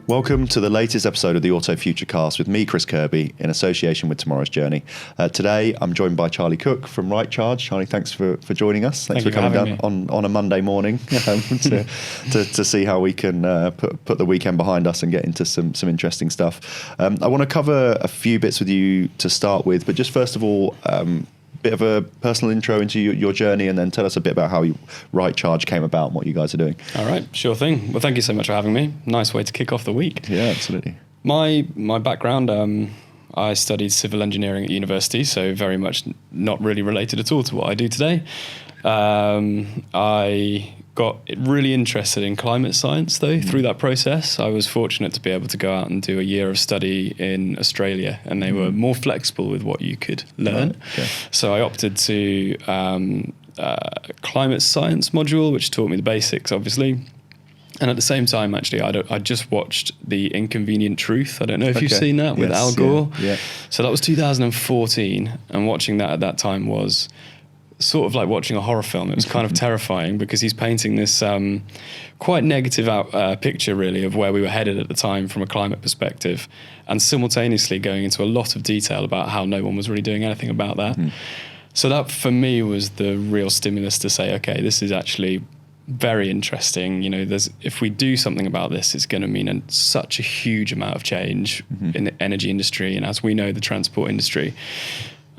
Welcome to the latest episode of the Auto Futurecast with me, Chris Kirby, in association with Tomorrow's Journey. Today, I'm joined by Charlie Cook from Rightcharge. Charlie, thanks for joining us. Thanks for coming down on a Monday morning to see how we can put the weekend behind us and get into some interesting stuff. I want to cover a few bits with you to start with, but just first of all, bit of a personal intro into your journey, and then tell us a bit about how Rightcharge came about and what you guys are doing. All right, sure thing. Well, thank you so much for having me. Nice way to kick off the week. Yeah, absolutely. My background, I studied civil engineering at university, so very much not really related at all to what I do today. I got really interested in climate science, though, through that process. I was fortunate to be able to go out and do a year of study in Australia, and they were more flexible with what you could learn. Right, okay. So I opted to climate science module, which taught me the basics, obviously. And at the same time, actually, I just watched The Inconvenient Truth. I don't know if you've seen that with Al Gore. Yeah. So that was 2014, and watching that at that time was sort of like watching a horror film. It was kind of terrifying because he's painting this quite negative picture, really, of where we were headed at the time from a climate perspective, and simultaneously going into a lot of detail about how no one was really doing anything about that. So that, for me, was the real stimulus to say, okay, this is actually very interesting. You know, if we do something about this, it's going to mean such a huge amount of change in the energy industry, and as we know, the transport industry.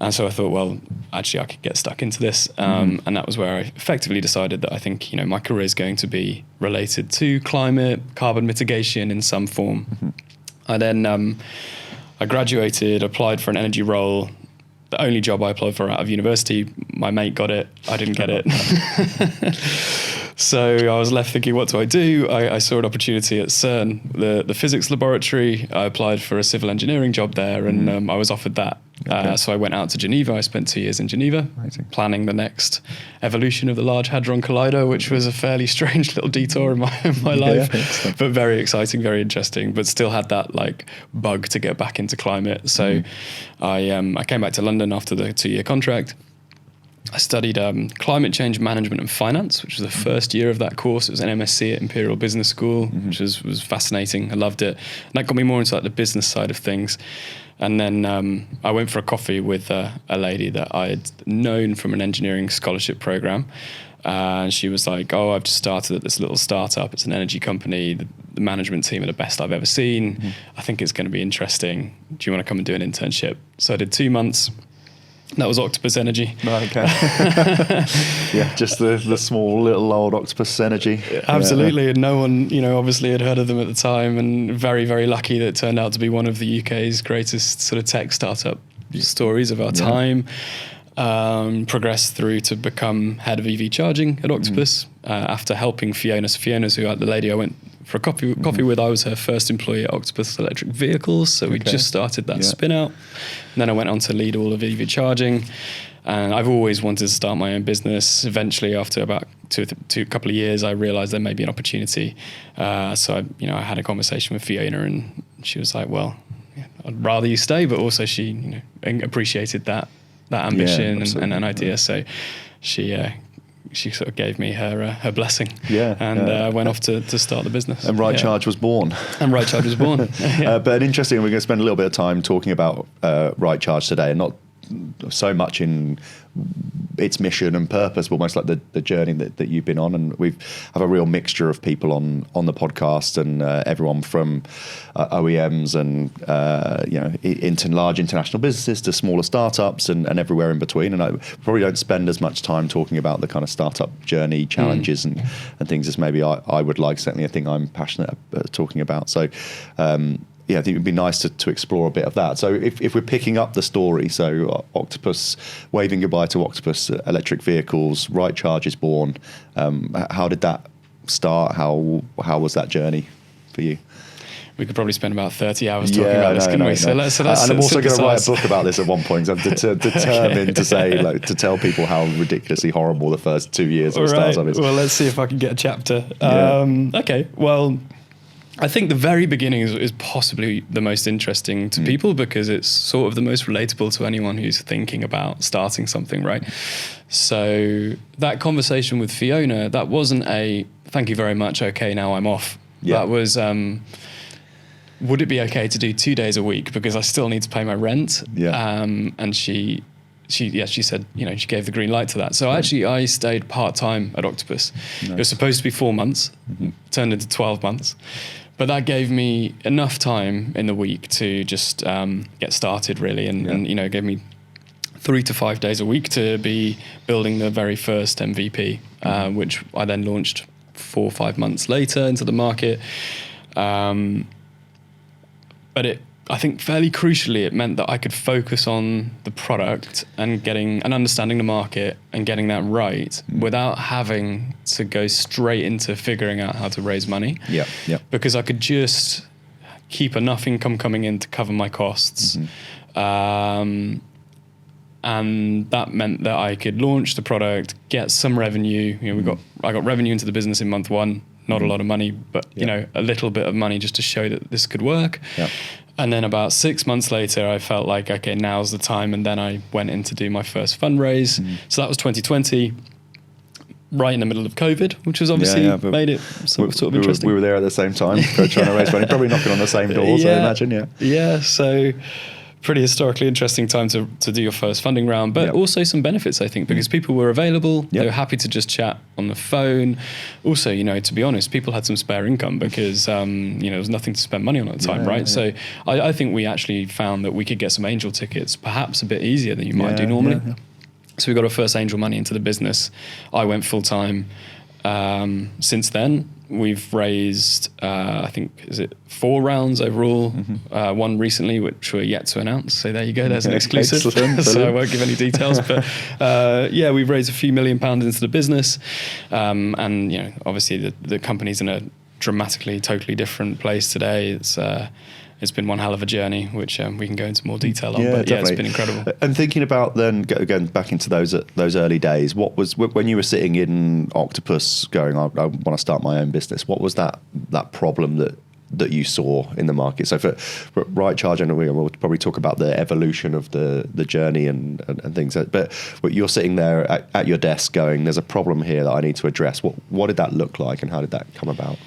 And so I thought, well, actually, I could get stuck into this. And that was where I effectively decided that I think, my career is going to be related to climate, carbon mitigation in some form. I then, I graduated, applied for an energy role. The only job I applied for out of university, my mate got it. I didn't get it. So I was left thinking, what do? I saw an opportunity at CERN, the physics laboratory. I applied for a civil engineering job there, and I was offered that. Okay. So I went out to Geneva. I spent 2 years in Geneva, planning the next evolution of the Large Hadron Collider, which was a fairly strange little detour in my life, but very exciting, very interesting, but still had that bug to get back into climate. So I came back to London after the 2-year contract. I studied climate change management and finance, which was the first year of that course. It was an MSc at Imperial Business School, which was fascinating. I loved it. And that got me more into the business side of things. And then I went for a coffee with a lady that I had known from an engineering scholarship program. And she was like, oh, I've just started at this little startup. It's an energy company. The management team are the best I've ever seen. I think it's going to be interesting. Do you want to come and do an internship? So I did 2 months. That was Octopus Energy. Right, okay. Yeah, just the small little old Octopus Energy. Absolutely, and no one, obviously had heard of them at the time, and very, very lucky that it turned out to be one of the UK's greatest sort of tech startup stories of our time. Progressed through to become head of EV charging at Octopus after helping Fiona. So Fiona's the lady I went for a coffee with. I was her first employee at Octopus Electric Vehicles, so we just started that spin out. And then I went on to lead all of EV charging, and I've always wanted to start my own business. Eventually, after about couple of years, I realized there may be an opportunity. So I had a conversation with Fiona, and she was like, well, I'd rather you stay, but also she appreciated that ambition and an idea. So she sort of gave me her blessing, and went off to start the business. And Rightcharge was born. But interesting, we're going to spend a little bit of time talking about Rightcharge today, and not so much in its mission and purpose, but almost like the journey that you've been on. And we have a real mixture of people on the podcast, and everyone from OEMs and into large international businesses to smaller startups and everywhere in between. And I probably don't spend as much time talking about the kind of startup journey challenges and things as maybe I would like. Certainly, I think I'm passionate talking about. So I think it'd be nice to explore a bit of that. So if we're picking up the story, so Octopus, waving goodbye to Octopus Electric Vehicles, Rightcharge is born. How did that start? How was that journey for you? We could probably spend about 30 hours talking about this, couldn't we? So let's and I'm also going to write a book about this at one point. So I'm determined to say, to tell people how ridiculously horrible the first 2 years of a startup is. Well, let's see if I can get a chapter. Okay, well, I think the very beginning is possibly the most interesting to people, because it's sort of the most relatable to anyone who's thinking about starting something, right? So that conversation with Fiona, that wasn't a thank you very much, okay, now I'm off. That was would it be okay to do 2 days a week because I still need to pay my rent? Yeah. And she said, she gave the green light to that. So actually I stayed part-time at Octopus. Nice. It was supposed to be 4 months, turned into 12 months. But that gave me enough time in the week to just get started really. And gave me 3 to 5 days a week to be building the very first MVP, which I then launched 4 or 5 months later into the market. But I think fairly crucially, it meant that I could focus on the product and understanding the market and getting that right without having to go straight into figuring out how to raise money. Yeah. Because I could just keep enough income coming in to cover my costs. And that meant that I could launch the product, get some revenue. I got revenue into the business in month 1. Not a lot of money, but a little bit of money just to show that this could work. Yeah. And then about 6 months later, I felt like, okay, now's the time. And then I went in to do my first fundraise. So that was 2020, right in the middle of COVID, which was obviously made it sort of interesting. We were there at the same time, trying to raise money, probably knocking on the same doors, I imagine. Yeah, so pretty historically interesting time to do your first funding round, but also some benefits, I think, because people were available. They were happy to just chat on the phone. Also, to be honest, people had some spare income because, there was nothing to spend money on at the time, right? So I think we actually found that we could get some angel tickets, perhaps a bit easier than you might do normally. So we got our first angel money into the business. I went full time. Since then, we've raised, I think, 4 rounds overall. One recently, which we're yet to announce. So there you go. There's an exclusive. So I won't give any details. But we've raised a few £1 million into the business. And, obviously the company's in a dramatically, totally different place today. It's been one hell of a journey, which we can go into more detail on. But it's been incredible. And thinking about then, again, back into those early days, what was, when you were sitting in Octopus going, I want to start my own business, what was that problem that you saw in the market? So for Rightcharge, and we'll probably talk about the evolution of the journey and things, but you're sitting there at your desk going, there's a problem here that I need to address. What did that look like and how did that come about?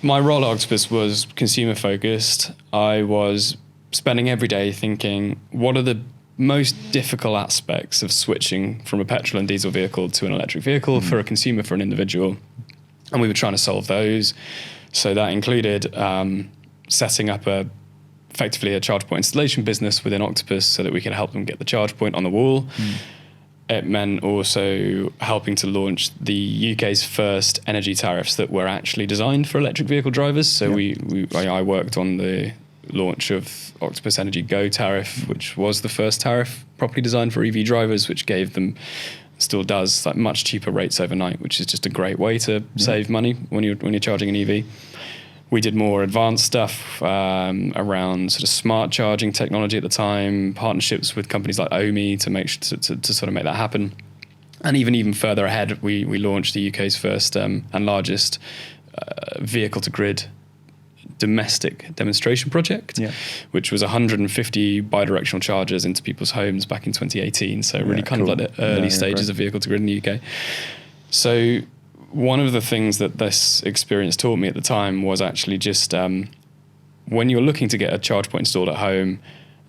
My role at Octopus was consumer focused. I was spending every day thinking, what are the most difficult aspects of switching from a petrol and diesel vehicle to an electric vehicle for a consumer, for an individual? And we were trying to solve those. So that included setting up effectively a charge point installation business within Octopus so that we could help them get the charge point on the wall. It meant also helping to launch the UK's first energy tariffs that were actually designed for electric vehicle drivers. So I worked on the launch of Octopus Energy Go tariff, which was the first tariff properly designed for EV drivers, which gave them, still does, like much cheaper rates overnight, which is just a great way to save money when you're charging an EV. We did more advanced stuff around sort of smart charging technology at the time, partnerships with companies like OMI to sort of make that happen. And even further ahead, we launched the UK's first and largest vehicle-to-grid domestic demonstration project, which was 150 bidirectional chargers into people's homes back in 2018. So really kind of like the early stages of vehicle-to-grid in the UK. So one of the things that this experience taught me at the time was actually just when you're looking to get a charge point installed at home,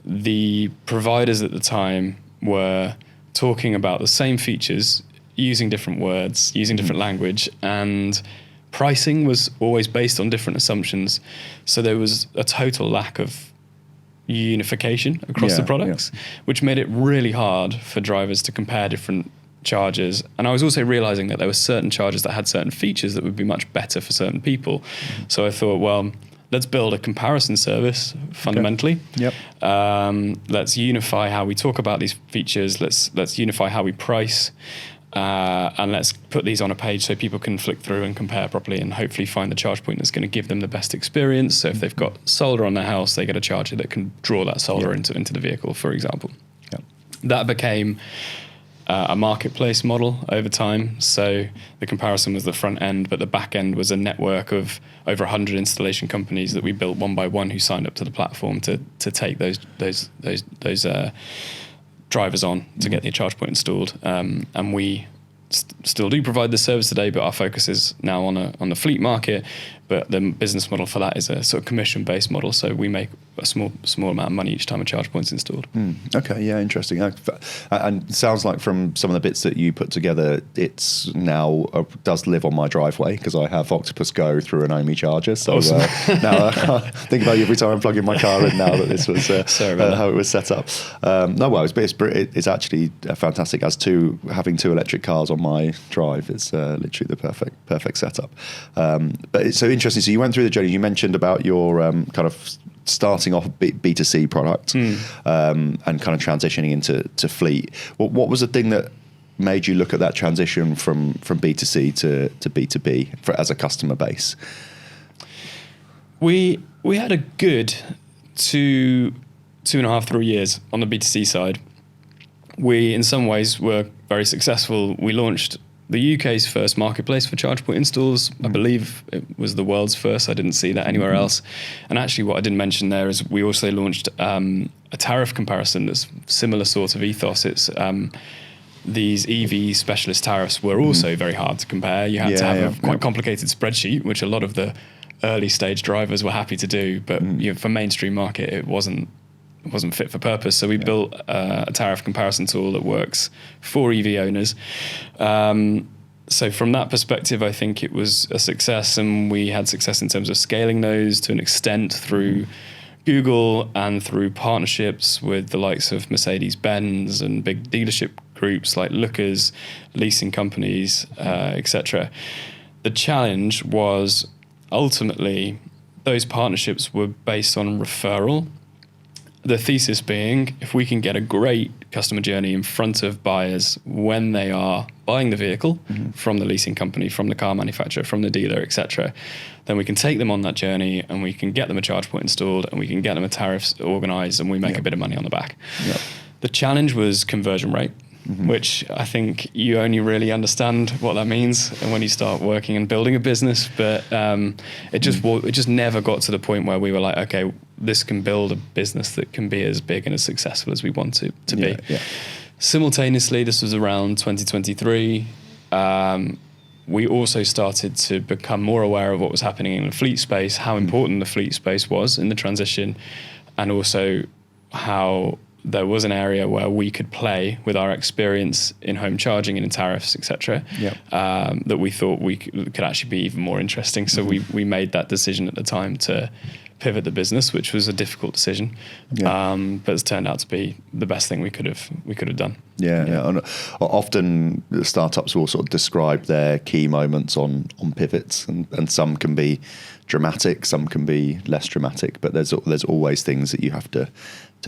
the providers at the time were talking about the same features, using different words, using different language, and pricing was always based on different assumptions. So there was a total lack of unification across the products, which made it really hard for drivers to compare different chargers. And I was also realizing that there were certain chargers that had certain features that would be much better for certain people. So I thought, well, let's build a comparison service fundamentally. Let's unify how we talk about these features. Let's unify how we price. And let's put these on a page so people can flick through and compare properly and hopefully find the charge point that's going to give them the best experience. So if they've got solar on their house, they get a charger that can draw that solar into the vehicle, for example. That became a marketplace model over time. So the comparison was the front end, but the back end was a network of over 100 installation companies that we built one by one who signed up to the platform to take those drivers on to get the charge point installed. And we still do provide the service today, but our focus is now on the fleet market, But the business model for that is a sort of commission-based model. So we make a small amount of money each time a charge point's installed. Okay, yeah, interesting. And it sounds like from some of the bits that you put together, it's now does live on my driveway because I have Octopus Go through an OMI charger. So awesome. Now I think about you every time I'm plugging my car in now that this was how it was set up. It's actually fantastic. As having two electric cars on my drive, it's literally the perfect setup. But it's so interesting. So you went through the journey. You mentioned about your kind of starting off B2C product and kind of transitioning into fleet. What was the thing that made you look at that transition from B2C to B2B as a customer base? We had a good 2.5, 3 years on the B2C side. We, in some ways, were very successful. We launched the UK's first marketplace for charge point installs. I believe it was the world's first. I didn't see that anywhere else. And actually what I didn't mention there is we also launched a tariff comparison that's similar sort of ethos. It's these EV specialist tariffs were also very hard to compare. You had to have a quite complicated spreadsheet, which a lot of the early stage drivers were happy to do. But for mainstream market, it wasn't fit for purpose. So we built a tariff comparison tool that works for EV owners. So from that perspective, I think it was a success, and we had success in terms of scaling those to an extent through Google and through partnerships with the likes of Mercedes-Benz and big dealership groups like Lookers, leasing companies, etc. The challenge was ultimately those partnerships were based on referral. The thesis being, if we can get a great customer journey in front of buyers when they are buying the vehicle from the leasing company, from the car manufacturer, from the dealer, etc., then we can take them on that journey and we can get them a charge point installed and we can get them a tariff organised and we make a bit of money on the back. Yep. The challenge was conversion rate, which I think you only really understand what that means when you start working and building a business. But it just never got to the point where we were like, okay, this can build a business that can be as big and as successful as we want it to be. Yeah. Simultaneously, this was around 2023. We also started to become more aware of what was happening in the fleet space, how important the fleet space was in the transition, and also how there was an area where we could play with our experience in home charging and in tariffs, etc. That we thought we could actually be even more interesting. So we made that decision at the time to pivot the business, which was a difficult decision, but it's turned out to be the best thing we could have done. Yeah. And often startups will sort of describe their key moments on pivots, and some can be dramatic, some can be less dramatic, but there's always things that you have to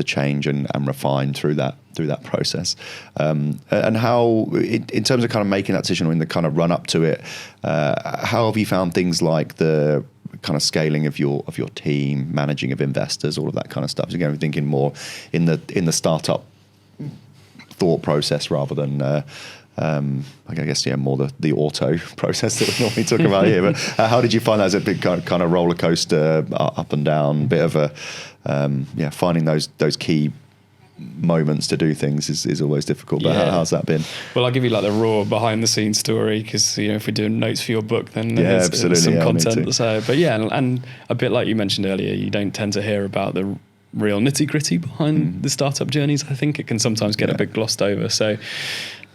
change and refine through that process. And how, in terms of kind of making that decision or in the kind of run up to it, how have you found things like the kind of scaling of your team, managing of investors, all of that kind of stuff? So again, we're thinking more in the startup thought process rather than I guess more the auto process that we normally talk about here. But how did you find that as a big kind of roller coaster, up and down, bit of a finding those key moments to do things is always difficult. But how's that been? Well, I'll give you like the raw behind the scenes story, because if we're doing notes for your book, then there's some content. So, but and a bit like you mentioned earlier, you don't tend to hear about the real nitty gritty behind the startup journeys. I think it can sometimes get a bit glossed over. So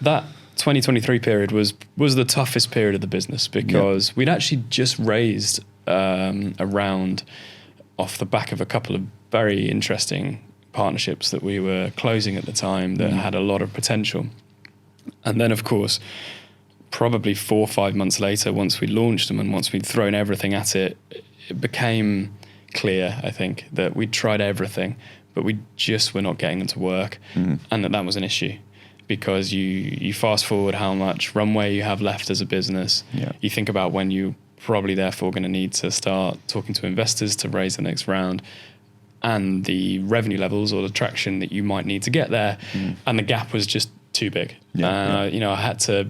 that 2023 period was the toughest period of the business, because we'd actually just raised a round off the back of a couple of very interesting partnerships that we were closing at the time that had a lot of potential. And then, of course, probably 4 or 5 months later, once we launched them and once we'd thrown everything at it, it became clear, I think, that we'd tried everything, but we just were not getting them to work, and that was an issue. Because you fast forward how much runway you have left as a business. You think about when you probably therefore going to need to start talking to investors to raise the next round, and the revenue levels or the traction that you might need to get there, and the gap was just too big. I had to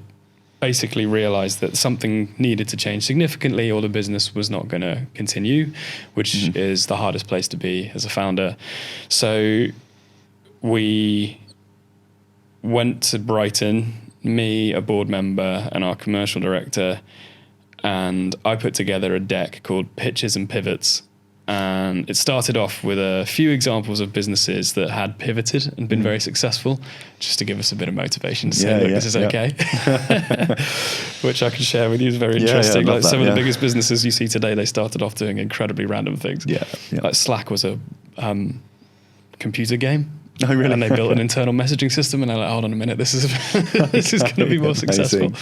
basically realize that something needed to change significantly, or the business was not going to continue, which is the hardest place to be as a founder. So we went to Brighton, me, a board member, and our commercial director, and I put together a deck called Pitches and Pivots. And it started off with a few examples of businesses that had pivoted and been very successful, just to give us a bit of motivation to say, look, this is okay. Which I can share with you is very interesting. Like some of the biggest businesses you see today, they started off doing incredibly random things. Like Slack was a computer game. Oh, really? And they built an internal messaging system, and they're like, hold on a minute, this is this is going to be more successful.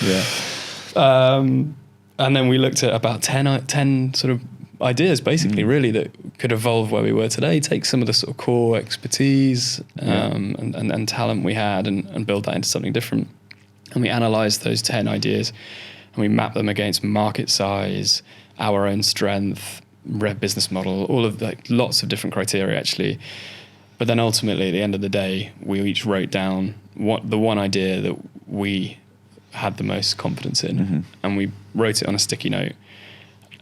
And then we looked at about 10 sort of ideas, basically, really, that could evolve where we were today, take some of the sort of core expertise and talent we had and build that into something different. And we analysed those 10 ideas, and we mapped them against market size, our own strength, business model, all of lots of different criteria, actually. But then ultimately, at the end of the day, we each wrote down the one idea that we had the most confidence in, and we wrote it on a sticky note,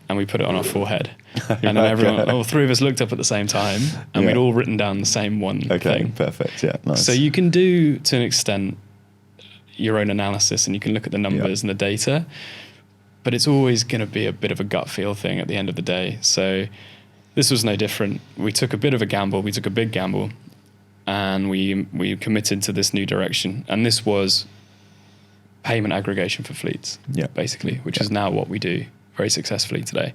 and we put it on our forehead. And then all three of us looked up at the same time, and we'd all written down the same one thing. Okay, perfect, nice. So you can do, to an extent, your own analysis, and you can look at the numbers and the data, but it's always going to be a bit of a gut feel thing at the end of the day. So this was no different. We took a bit of a gamble. We took a big gamble, and we committed to this new direction. And this was payment aggregation for fleets, basically, which is now what we do very successfully today.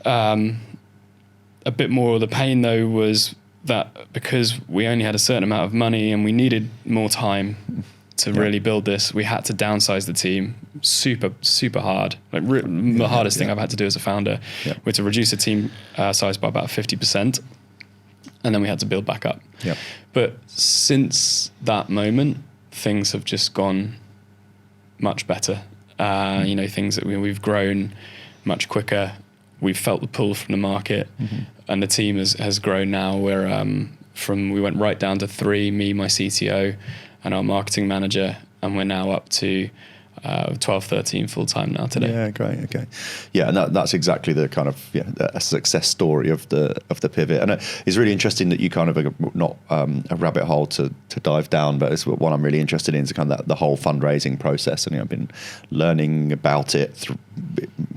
A bit more of the pain, though, was that because we only had a certain amount of money and we needed more time to really build this, we had to downsize the team super hard. Like the hardest thing I've had to do as a founder was to reduce the team size by about 50%, and then we had to build back up. But since that moment, things have just gone much better. Things that we've grown much quicker. We've felt the pull from the market, and the team has grown now. We went right down to 3, me, my CTO, and our marketing manager, and we're now up to 12, 13 full-time now today. Yeah, great. Okay. Yeah, and that's exactly the kind of a success story of the pivot. And it's really interesting that you kind of not a rabbit hole to dive down, but it's what I'm really interested in is kind of the whole fundraising process. And I've been learning about it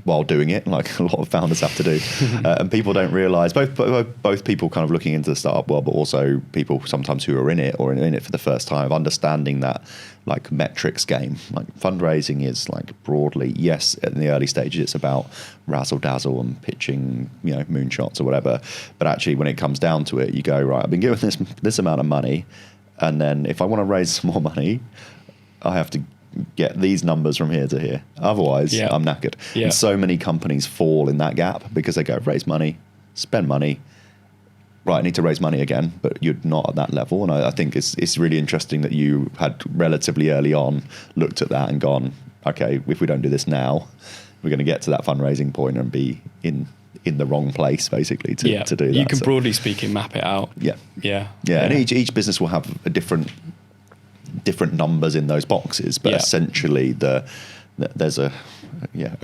while doing it, like a lot of founders have to do. And people don't realize, both people kind of looking into the startup world, but also people sometimes who are in it or in it for the first time, of understanding that like metrics game. Like fundraising is like broadly, yes, in the early stages it's about razzle dazzle and pitching, moonshots or whatever. But actually when it comes down to it, you go, right, I've been given this amount of money, and then if I want to raise some more money, I have to get these numbers from here to here. Otherwise, I'm knackered. And so many companies fall in that gap because they go raise money, spend money. Right, I need to raise money again, but you're not at that level. And I think it's really interesting that you had relatively early on looked at that and gone, okay, if we don't do this now, we're going to get to that fundraising point and be in the wrong place, basically, to do that. You can broadly speaking map it out. Yeah. And each business will have a different numbers in those boxes, but essentially there's a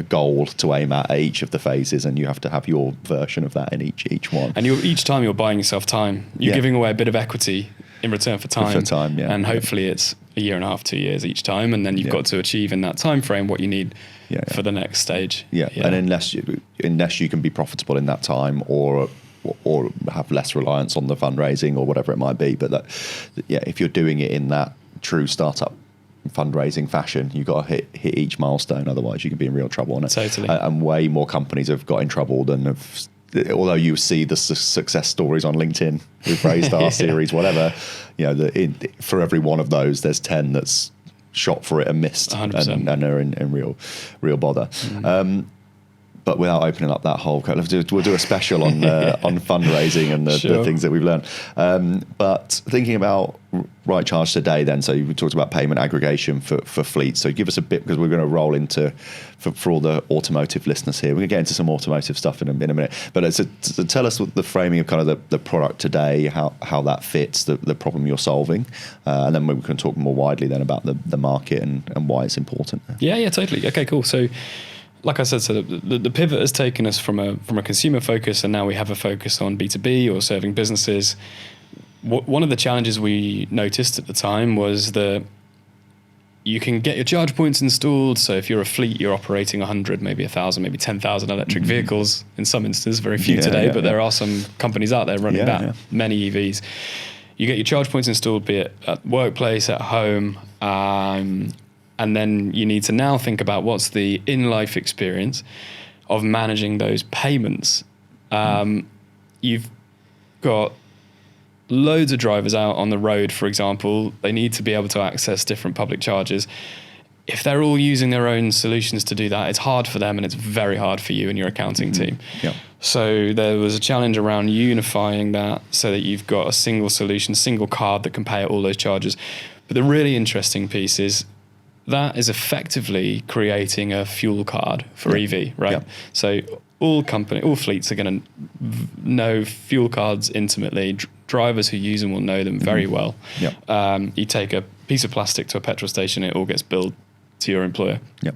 goal to aim at each of the phases, and you have to have your version of that in each one. And each time you're buying yourself time, you're giving away a bit of equity in return for time. And hopefully it's a year and a half, 2 years each time, and then you've got to achieve in that time frame what you need for the next stage. And unless you can be profitable in that time, or have less reliance on the fundraising or whatever it might be, but if you're doing it in that true startup fundraising fashion, you've got to hit each milestone, otherwise you can be in real trouble on it. Totally. And way more companies have got in trouble than have, although you see the success stories on LinkedIn, we've raised our series, whatever, for every one of those there's 10 that's shot for it and missed 100%. and are in real bother. But without opening up that whole, we'll do a special on fundraising and the things that we've learned. But thinking about Rightcharge today, then, so you talked about payment aggregation for fleets. So give us a bit, because we're going to roll into for all the automotive listeners here. We're going to get into some automotive stuff in a minute. But so tell us the framing of kind of the product today, how that fits the problem you're solving, and then we can talk more widely then about the market and why it's important. Yeah, totally. Okay, cool. So, like I said, so the pivot has taken us from a consumer focus, and now we have a focus on B2B or serving businesses. One of the challenges we noticed at the time was that you can get your charge points installed. So if you're a fleet, you're operating 100, maybe 1,000, maybe 10,000 electric vehicles in some instances, very few today, but there are some companies out there running many EVs. You get your charge points installed, be it at workplace, at home, and then you need to now think about what's the in-life experience of managing those payments. You've got loads of drivers out on the road, for example. They need to be able to access different public charges. If they're all using their own solutions to do that, it's hard for them and it's very hard for you and your accounting team. Yeah. So there was a challenge around unifying that so that you've got a single solution, single card that can pay all those charges. But the really interesting piece is that is effectively creating a fuel card for EV, right? Yeah. So all fleets are going to know fuel cards intimately. Drivers who use them will know them very well. Yeah. You take a piece of plastic to a petrol station, it all gets billed to your employer. Yeah.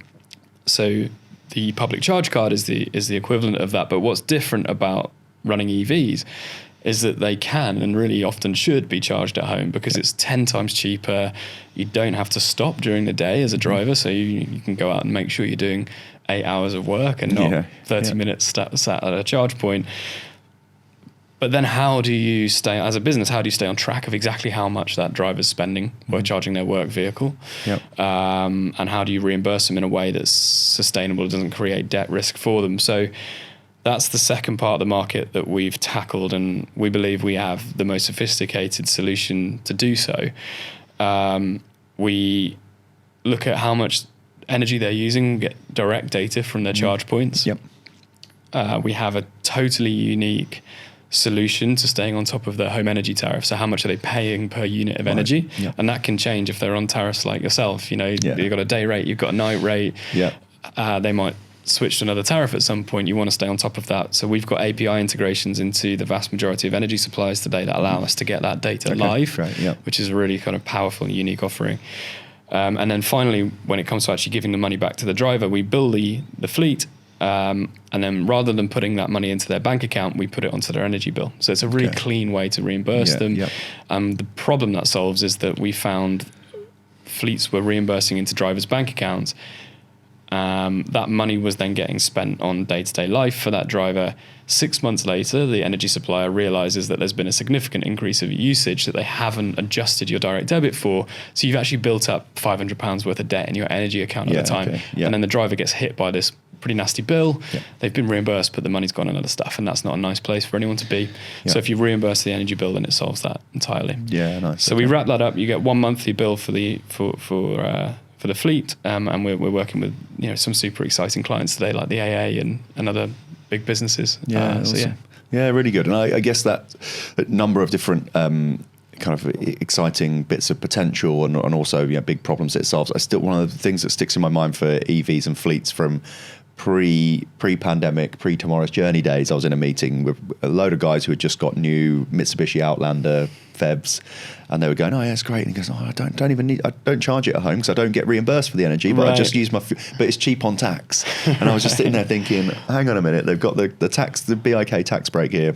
So the public charge card is the equivalent of that. But what's different about running EVs is that they can and really often should be charged at home because it's 10 times cheaper. You don't have to stop during the day as a driver, so you can go out and make sure you're doing 8 hours of work and not 30 minutes sat at a charge point. But then how do you stay, as a business, how do you stay on track of exactly how much that driver's spending by charging their work vehicle? Yep. And how do you reimburse them in a way that's sustainable, doesn't create debt risk for them? So that's the second part of the market that we've tackled, and we believe we have the most sophisticated solution to do so. We look at how much energy they're using, get direct data from their charge points. Yep. We have a totally unique solution to staying on top of their home energy tariff. So how much are they paying per unit of energy? Yep. And that can change if they're on tariffs like yourself. You've got a day rate, you've got a night rate. They might switch to another tariff at some point. You want to stay on top of that. So we've got API integrations into the vast majority of energy suppliers today that allow us to get that data live, which is a really kind of powerful and unique offering. And then finally, when it comes to actually giving the money back to the driver, we bill the fleet, and then rather than putting that money into their bank account, we put it onto their energy bill. So it's a really clean way to reimburse them. The problem that solves is that we found fleets were reimbursing into drivers' bank accounts. That money was then getting spent on day-to-day life for that driver. 6 months later, the energy supplier realizes that there's been a significant increase of usage that they haven't adjusted your direct debit for. So you've actually built up £500 worth of debt in your energy account at the time. And then the driver gets hit by this pretty nasty bill. They've been reimbursed, but the money's gone on other stuff, and that's not a nice place for anyone to be. So if you reimburse the energy bill, then it solves that entirely. Nice. So we wrap that up. You get one monthly bill for the fleet, and we're working with some super exciting clients today, like the AA and other big businesses. Awesome. Really good. And I guess that number of different kind of exciting bits of potential and also big problems it solves. I still, one of the things that sticks in my mind for EVs and fleets from pre-pandemic, pre-Tomorrow's Journey days, I was in a meeting with a load of guys who had just got new Mitsubishi Outlander FEVs, and they were going, "Oh yeah, it's great." And he goes, "Oh, I don't charge it at home because I don't get reimbursed for the energy, but I just use my, but it's cheap on tax." And I was just sitting there thinking, "Hang on a minute, they've got the BIK tax break here."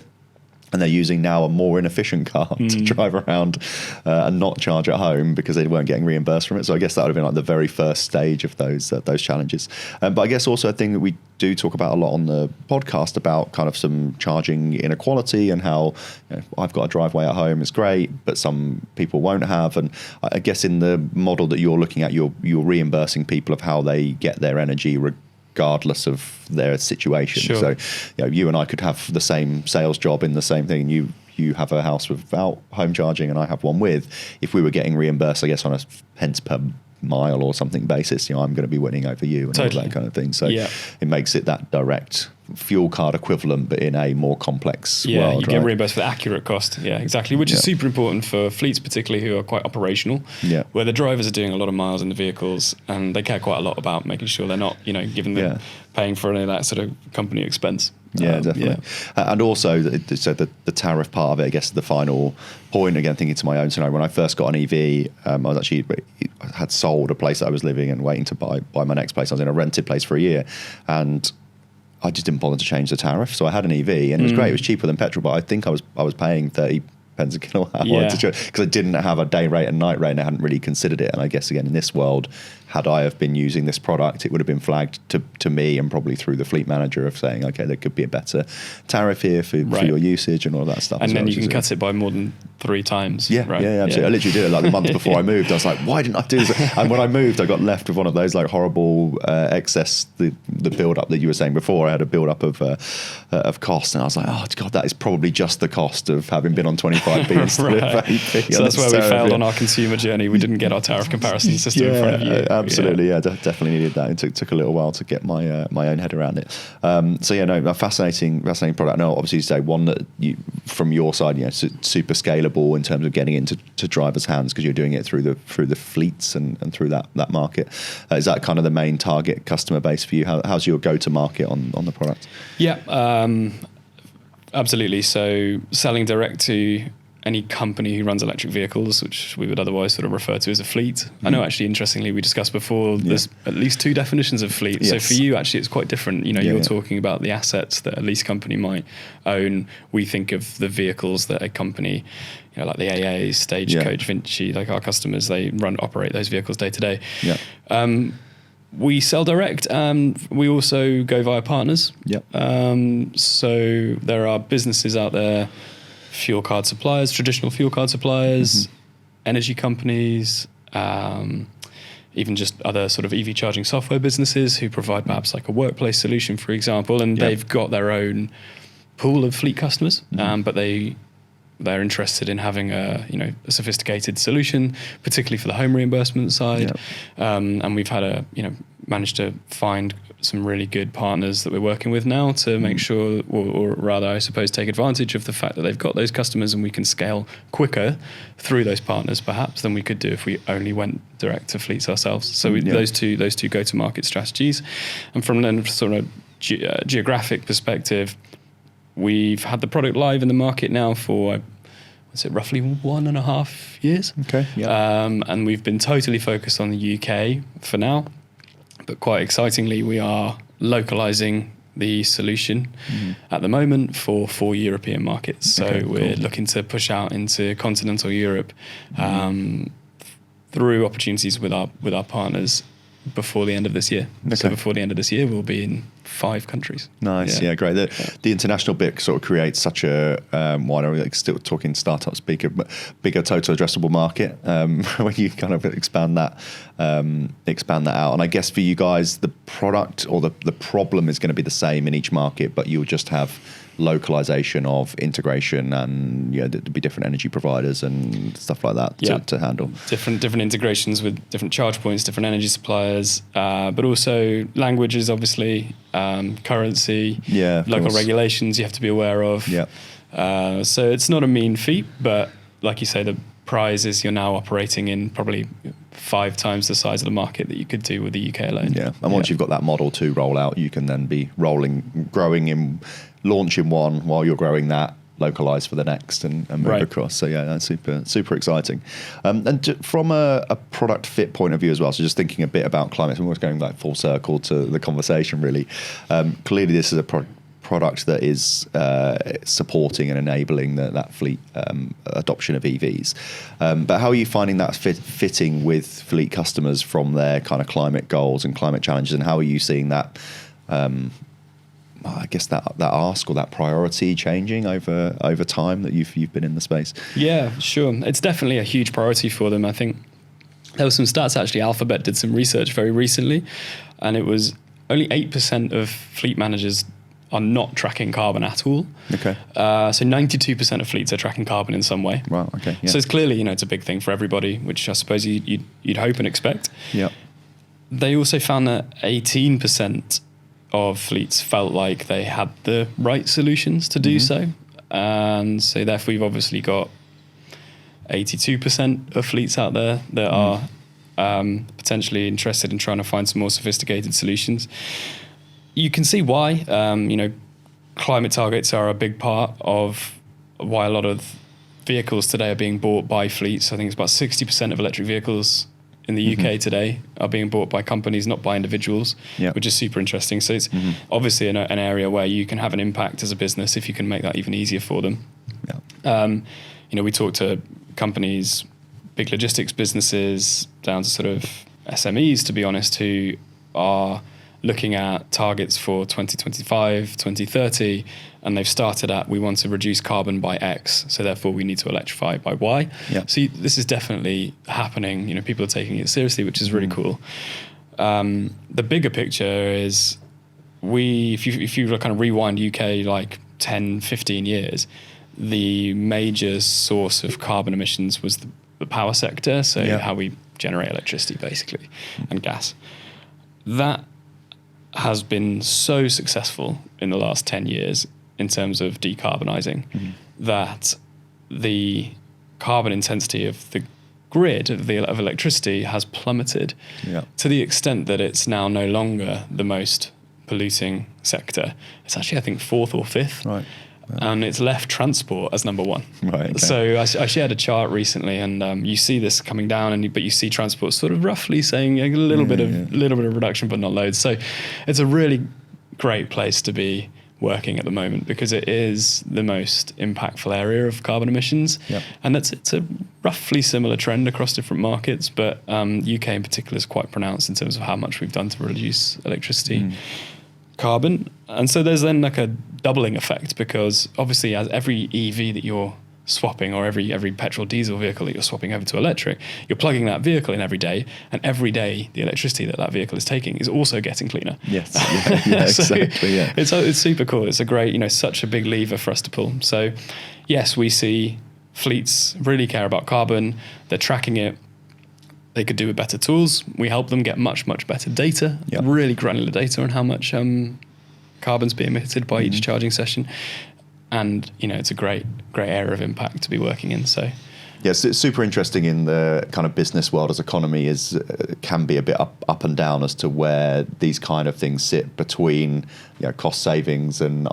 And they're using now a more inefficient car to drive around and not charge at home because they weren't getting reimbursed from it. So I guess that would have been like the very first stage of those challenges. But I guess also a thing that we do talk about a lot on the podcast about kind of some charging inequality and how I've got a driveway at home, it's great, but some people won't have. And I guess in the model that you're looking at, you're reimbursing people of how they get their energy regardless of their situation. Sure. So you and I could have the same sales job in the same thing. You have a house without home charging and I have one with. If we were getting reimbursed, I guess on a pence per mile or something basis, I'm going to be winning over you and all that kind of thing. So it makes it that direct fuel card equivalent, but in a more complex world. You get reimbursed for the accurate cost. Yeah, exactly. Which is super important for fleets, particularly who are quite operational, where the drivers are doing a lot of miles in the vehicles and they care quite a lot about making sure they're not, giving them paying for any of that sort of company expense. Definitely. And also, so the tariff part of it, I guess the final point, again, thinking to my own scenario, when I first got an EV, I had sold a place that I was living and waiting to buy my next place. I was in a rented place for a year and I just didn't bother to change the tariff. So I had an EV and it was great. It was cheaper than petrol, but I think I was paying 30 pence a kilowatt hour Yeah. because I didn't have a day rate and night rate, and I hadn't really considered it. And I guess again in this world, had I have been using this product, it would have been flagged to me and probably through the fleet manager of saying, okay, there could be a better tariff here for your usage and all that stuff. And then you can cut it by more than 3 times. Yeah, right? yeah, absolutely. I literally did it like the month before I moved. I was like, why didn't I do this? And when I moved, I got left with one of those like horrible excess, the build up that you were saying before. I had a build up of cost, and I was like, oh God, that is probably just the cost of having been on 25p instead of 8p. So that's where we failed on our consumer journey. We didn't get our tariff comparison system in front of you. Absolutely, definitely needed that. It took a little while to get my own head around it. A fascinating product. Now, obviously, you say one that you, from your side, super scalable in terms of getting into drivers' hands because you're doing it through the fleets and through that market. Is that kind of the main target customer base for you? How's your go to market on the product? Yeah, absolutely. So selling direct to any company who runs electric vehicles, which we would otherwise sort of refer to as a fleet. I know, actually, interestingly, we discussed before, there's at least 2 definitions of fleet. Yes. So for you, actually, it's quite different. You're talking about the assets that a lease company might own. We think of the vehicles that a company, like the AAs, Stagecoach, Vinci, like our customers, they operate those vehicles day to day. Yeah. We sell direct, and we also go via partners. Yep. So there are businesses out there, fuel card suppliers, traditional fuel card suppliers, energy companies, even just other sort of EV charging software businesses who provide perhaps like a workplace solution, for example, and they've got their own pool of fleet customers, but they're interested in having a sophisticated solution, particularly for the home reimbursement side. And we've had managed to find some really good partners that we're working with now to make sure, or rather, I suppose, take advantage of the fact that they've got those customers, and we can scale quicker through those partners, perhaps, than we could do if we only went direct to fleets ourselves. So those two go-to-market strategies, and from then sort of geographic perspective, we've had the product live in the market now for, roughly 1.5 years. Okay. Yeah. And we've been totally focused on the UK for now. But quite excitingly, we are localizing the solution at the moment for 4 European markets. So we're looking to push out into continental Europe through opportunities with our partners before the end of this year. Okay. So before the end of this year, we'll be in 5 countries. Nice, yeah, great. The international bit sort of creates such a wider, like still talking startup speaker, but bigger total addressable market when you kind of expand that out. And I guess for you guys, the product or the problem is going to be the same in each market, but you'll just have localization of integration, and there'd be different energy providers and stuff like that to handle. Different integrations with different charge points, different energy suppliers, but also languages, obviously, currency, local regulations you have to be aware of. Yeah. So it's not a mean feat, but like you say, the prize is you're now operating in probably 5 times the size of the market that you could do with the UK alone. Yeah, and once you've got that model to roll out, you can then be launching one while you're growing that, localize for the next, and move across. So that's super exciting. And from a product fit point of view as well, so just thinking a bit about climate, so we're almost going like full circle to the conversation really. Clearly this is a product that is supporting and enabling that fleet adoption of EVs. But how are you finding that fitting with fleet customers from their kind of climate goals and climate challenges, and how are you seeing that I guess that ask or that priority changing over time that you've been in the space? Yeah, sure. It's definitely a huge priority for them. I think there were some stats, actually. Alphabet did some research very recently, and it was only 8% of fleet managers are not tracking carbon at all. Okay. So 92% of fleets are tracking carbon in some way. Wow. Okay. Yeah. So it's clearly, it's a big thing for everybody, which I suppose you'd hope and expect. Yeah. They also found that 18% of fleets felt like they had the right solutions to do so. And so therefore we've obviously got 82% of fleets out there that are potentially interested in trying to find some more sophisticated solutions. You can see why. Climate targets are a big part of why a lot of vehicles today are being bought by fleets. I think it's about 60% of electric vehicles in the UK today are being bought by companies, not by individuals, which is super interesting. So it's obviously an area where you can have an impact as a business if you can make that even easier for them. Yeah. we talk to companies, big logistics businesses, down to sort of SMEs, to be honest, who are looking at targets for 2025, 2030, and they've started at, we want to reduce carbon by X, so therefore we need to electrify by Y. Yep. So this is definitely happening. People are taking it seriously, which is really cool. The bigger picture is if you kind of rewind UK like 10, 15 years, the major source of carbon emissions was the power sector, so how we generate electricity basically, and gas. That has been so successful in the last 10 years in terms of decarbonising that the carbon intensity of the grid of electricity has plummeted to the extent that it's now no longer the most polluting sector. It's actually, I think, fourth or fifth. Right. And it's left transport as number one. Right. Okay. So I shared a chart recently, and you see this coming down, but you see transport sort of roughly saying a little bit of reduction, but not loads. So it's a really great place to be working at the moment because it is the most impactful area of carbon emissions, and it's a roughly similar trend across different markets, but UK in particular is quite pronounced in terms of how much we've done to reduce electricity carbon. And so there's then like a doubling effect, because obviously as every EV that you're swapping, or every petrol diesel vehicle that you're swapping over to electric, you're plugging that vehicle in every day, and every day the electricity that vehicle is taking is also getting cleaner. Yes, exactly. Yeah. It's super cool. It's a great, such a big lever for us to pull. So yes, we see fleets really care about carbon. They're tracking it. They could do with better tools. We help them get much, much better data, really granular data on how much carbon's being emitted by each charging session. And, it's a great area of impact to be working in. So, yes, it's super interesting in the kind of business world as economy can be a bit up and down as to where these kind of things sit between cost savings and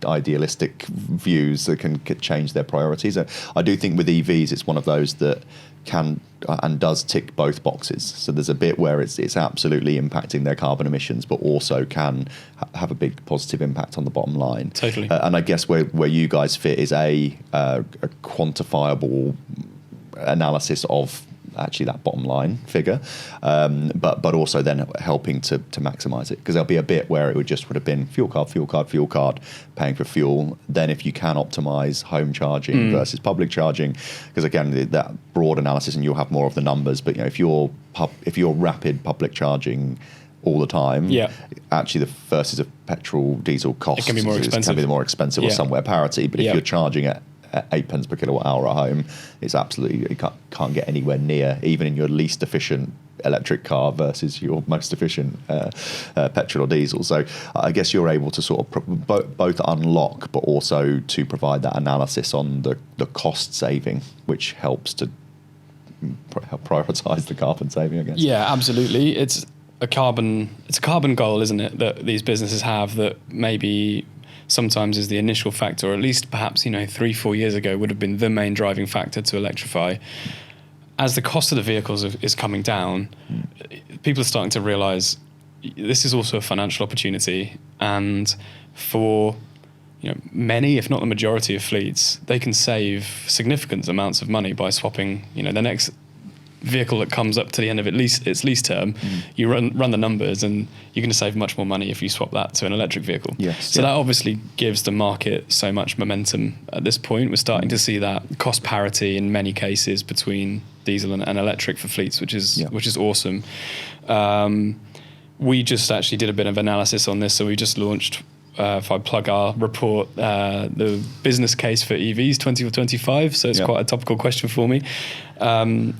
idealistic views that can change their priorities. I do think with EVs, it's one of those that can and does tick both boxes. So there's a bit where it's absolutely impacting their carbon emissions, but also can have a big positive impact on the bottom line. Totally. And I guess where you guys fit is a quantifiable analysis of actually that bottom line figure, but also then helping to maximise it, because there'll be a bit where it would have been fuel card, paying for fuel. Then if you can optimise home charging versus public charging, because again that broad analysis, and you'll have more of the numbers, but if you're rapid public charging all the time, actually the versus a petrol diesel cost, it can be more expensive, or somewhere parity. But if you're charging at 8 pence per kilowatt hour at home, it's absolutely, you can't get anywhere near, even in your least efficient electric car versus your most efficient petrol or diesel. So I guess you're able to sort of both unlock, but also to provide that analysis on the cost saving, which helps to prioritise the carbon saving, I guess. Yeah, absolutely. It's a carbon goal, isn't it, that these businesses have, that maybe sometimes is the initial factor, or at least perhaps 3-4 years ago would have been the main driving factor to electrify. As the cost of the vehicles is coming down, people are starting to realise this is also a financial opportunity, and for many, if not the majority of fleets, they can save significant amounts of money by swapping the next vehicle that comes up to the end of its lease term. You run the numbers, and you're going to save much more money if you swap that to an electric vehicle. So that obviously gives the market so much momentum at this point. We're starting to see that cost parity in many cases between diesel and electric for fleets, which is awesome. We just actually did a bit of analysis on this, so we just launched, if I plug our report, the business case for EVs 2025, so it's quite a topical question for me. And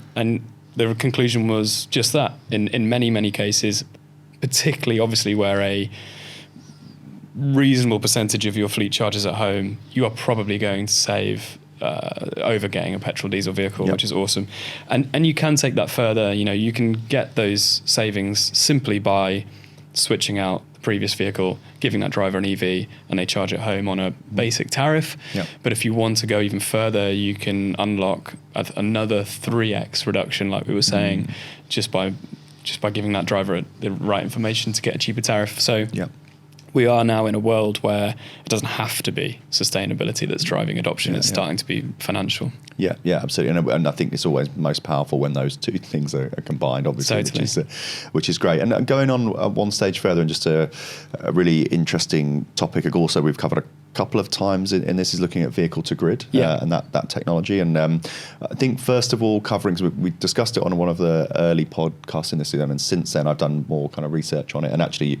the conclusion was just that, in many, many cases, particularly obviously where a reasonable percentage of your fleet charges at home, you are probably going to save over getting a petrol diesel vehicle, which is awesome. And you can take that further. You can get those savings simply by switching out the previous vehicle, giving that driver an EV, and they charge at home on a basic tariff. But if you want to go even further, you can unlock another 3x reduction, like we were saying, just by giving that driver the right information to get a cheaper tariff. So we are now in a world where it doesn't have to be sustainability that's driving adoption. It's starting to be financial. Yeah, absolutely. And I think it's always most powerful when those two things are combined, obviously, Totally. which is great. And going on one stage further, and just a really interesting topic also we've covered a couple of times in this is looking at vehicle to grid and that technology. And I think first of all, covering, we discussed it on one of the early podcasts in this season, and since then I've done more kind of research on it. And actually,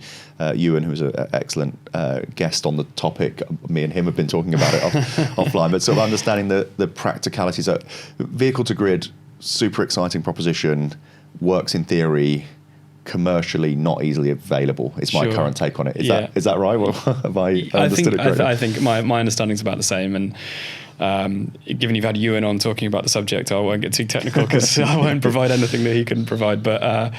Ewan, who's an excellent guest on the topic, me and him have been talking about it offline, but sort of understanding the practicalities of vehicle to grid, super exciting proposition, works in theory, commercially not easily available. It's my current take on it. Is that right? Well, have I understood it correctly? I think my understanding is about the same. And given you've had Ewan on talking about the subject, I won't get too technical because I won't provide anything that he can provide. But I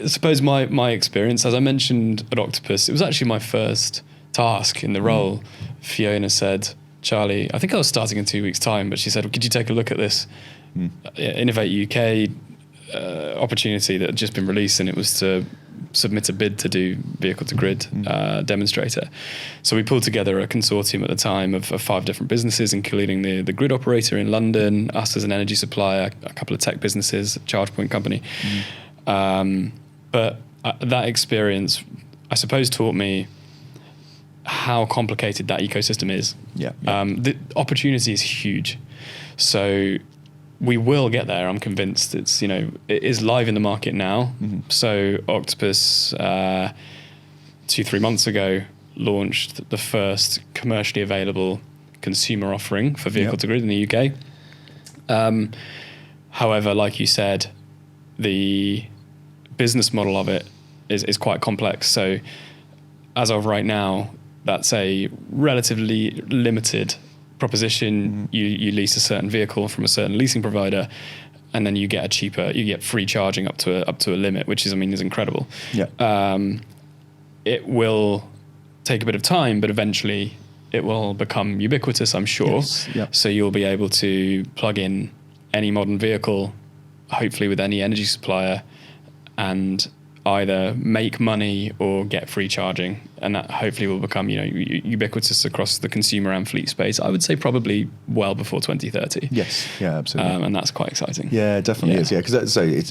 suppose my experience, as I mentioned at Octopus, it was actually my first task in the role. Fiona said, Charlie, I think I was starting in 2 weeks' time, but she said, could you take a look at this Innovate UK opportunity that had just been released, and it was to submit a bid to do vehicle to grid demonstrator. So we pulled together a consortium at the time of 5 different businesses, including the grid operator in London, us as an energy supplier, a couple of tech businesses, a charge point company. But that experience, I suppose, taught me how complicated that ecosystem is. The opportunity is huge. So we will get there. I'm convinced. It is live in the market now. So Octopus 2-3 months ago launched the first commercially available consumer offering for vehicle to grid in the UK. However, like you said, the business model of it is quite complex. So as of right now, that's a relatively limited proposition. You lease a certain vehicle from a certain leasing provider, and then you get free charging up to a limit, which is incredible. It will take a bit of time, but eventually it will become ubiquitous, I'm sure. So you'll be able to plug in any modern vehicle, hopefully with any energy supplier, and either make money or get free charging, and that hopefully will become ubiquitous across the consumer and fleet space. I would say probably well before 2030. Yes, yeah, absolutely, and that's quite exciting. Yeah, it definitely is. Yeah, because so it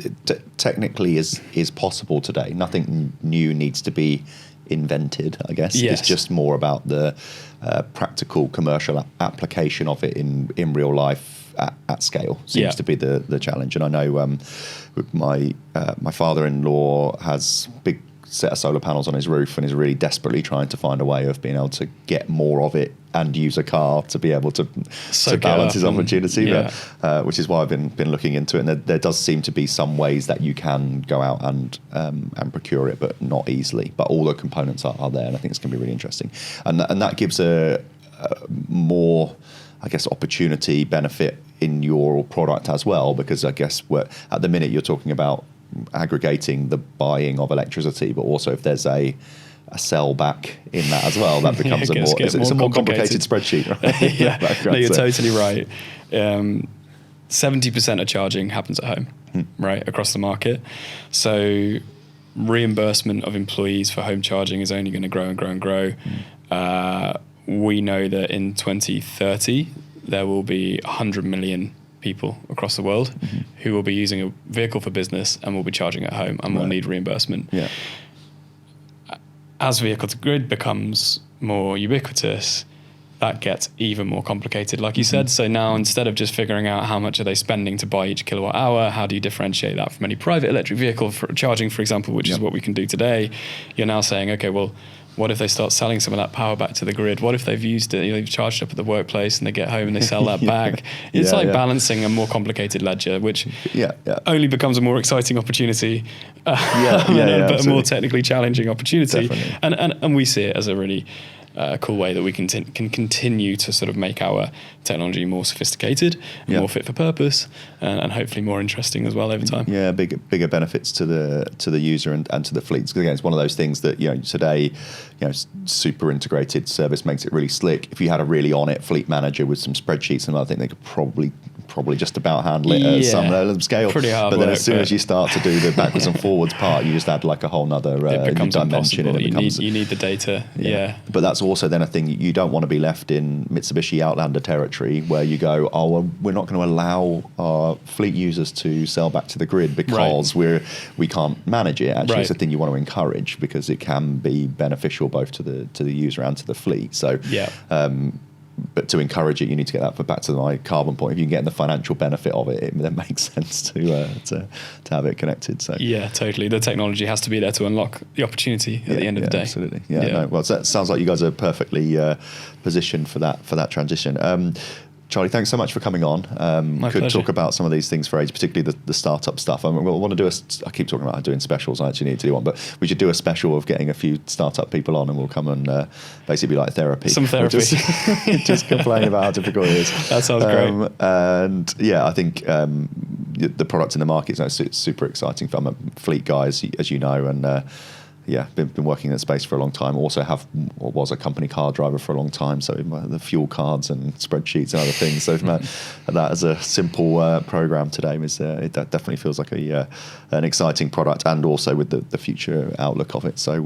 technically is possible today. Nothing new needs to be invented. I guess it's just more about the practical commercial application of it in real life. At scale seems to be the challenge. And I know my father-in-law has big set of solar panels on his roof and is really desperately trying to find a way of being able to get more of it and use a car to be able to balance his opportunity. But, which is why I've been looking into it. And there does seem to be some ways that you can go out and procure it, but not easily. But all the components are there, and I think it's going to be really interesting. And that gives a more, I guess, opportunity benefit in your product as well, because I guess at the minute you're talking about aggregating the buying of electricity, but also if there's a sell back in that as well, that becomes it's a more complicated spreadsheet. Right? No, you're totally right. 70% of charging happens at home, right, across the market. So reimbursement of employees for home charging is only going to grow and grow and grow. We know that in 2030, there will be 100 million people across the world who will be using a vehicle for business and will be charging at home and will need reimbursement. As vehicle to grid becomes more ubiquitous, that gets even more complicated, like you said. So now, instead of just figuring out how much are they spending to buy each kilowatt hour, how do you differentiate that from any private electric vehicle for charging, for example, which is what we can do today? You're now saying, okay, well, what if they start selling some of that power back to the grid? What if they've used it, they've charged up at the workplace and they get home and they sell that back? It's balancing a more complicated ledger, which only becomes a more exciting opportunity, but a more technically challenging opportunity. And we see it as a really cool way that we can continue to sort of make our technology more sophisticated, more fit for purpose, and hopefully more interesting as well over time. Yeah, bigger benefits to the user and to the fleets. Because again, it's one of those things that today, super integrated service makes it really slick. If you had a really on it fleet manager with some spreadsheets, and I think they could probably probably just about handle it at some scale. Pretty hard but then work, as soon as you start to do the backwards and forwards part, you just add like a whole nother it dimension. And you need the data. Yeah. But that's also then a thing, you don't want to be left in Mitsubishi Outlander territory where you go, oh, well, we're not going to allow our fleet users to sell back to the grid because we can't manage it. Actually, it's a thing you want to encourage because it can be beneficial both to the user and to the fleet. So but to encourage it, you need to get that back to my carbon point. If you can get the financial benefit of it, it then makes sense to have it connected. So yeah, totally. The technology has to be there to unlock the opportunity at the end of the day. Absolutely. No, well, that sounds like you guys are perfectly positioned for that transition. Charlie, thanks so much for coming on. My could pleasure. talk about some of these things for age, particularly the startup stuff. I mean, we'll want to do I keep talking about doing specials. I actually need to do one, but we should do a special of getting a few startup people on, and we'll come and basically be like therapy. Some therapy. Just complain about how difficult it is. That sounds great. And I think the product in the market is super exciting. I'm a fleet guy, as you know, and been working in that space for a long time. Also was a company car driver for a long time, so the fuel cards and spreadsheets and other things. So that as a simple program today it definitely feels like an exciting product, and also with the future outlook of it. So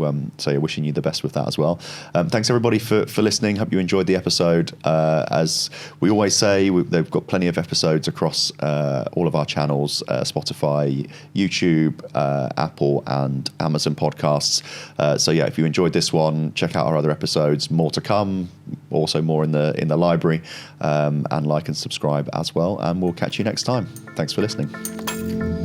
wishing you the best with that as well. Thanks everybody for listening. Hope you enjoyed the episode. As we always say, they've got plenty of episodes across all of our channels: Spotify, YouTube, Apple, and Amazon podcasts. If you enjoyed this one, check out our other episodes. More to come, also more in the library, and like and subscribe as well. And we'll catch you next time. Thanks for listening.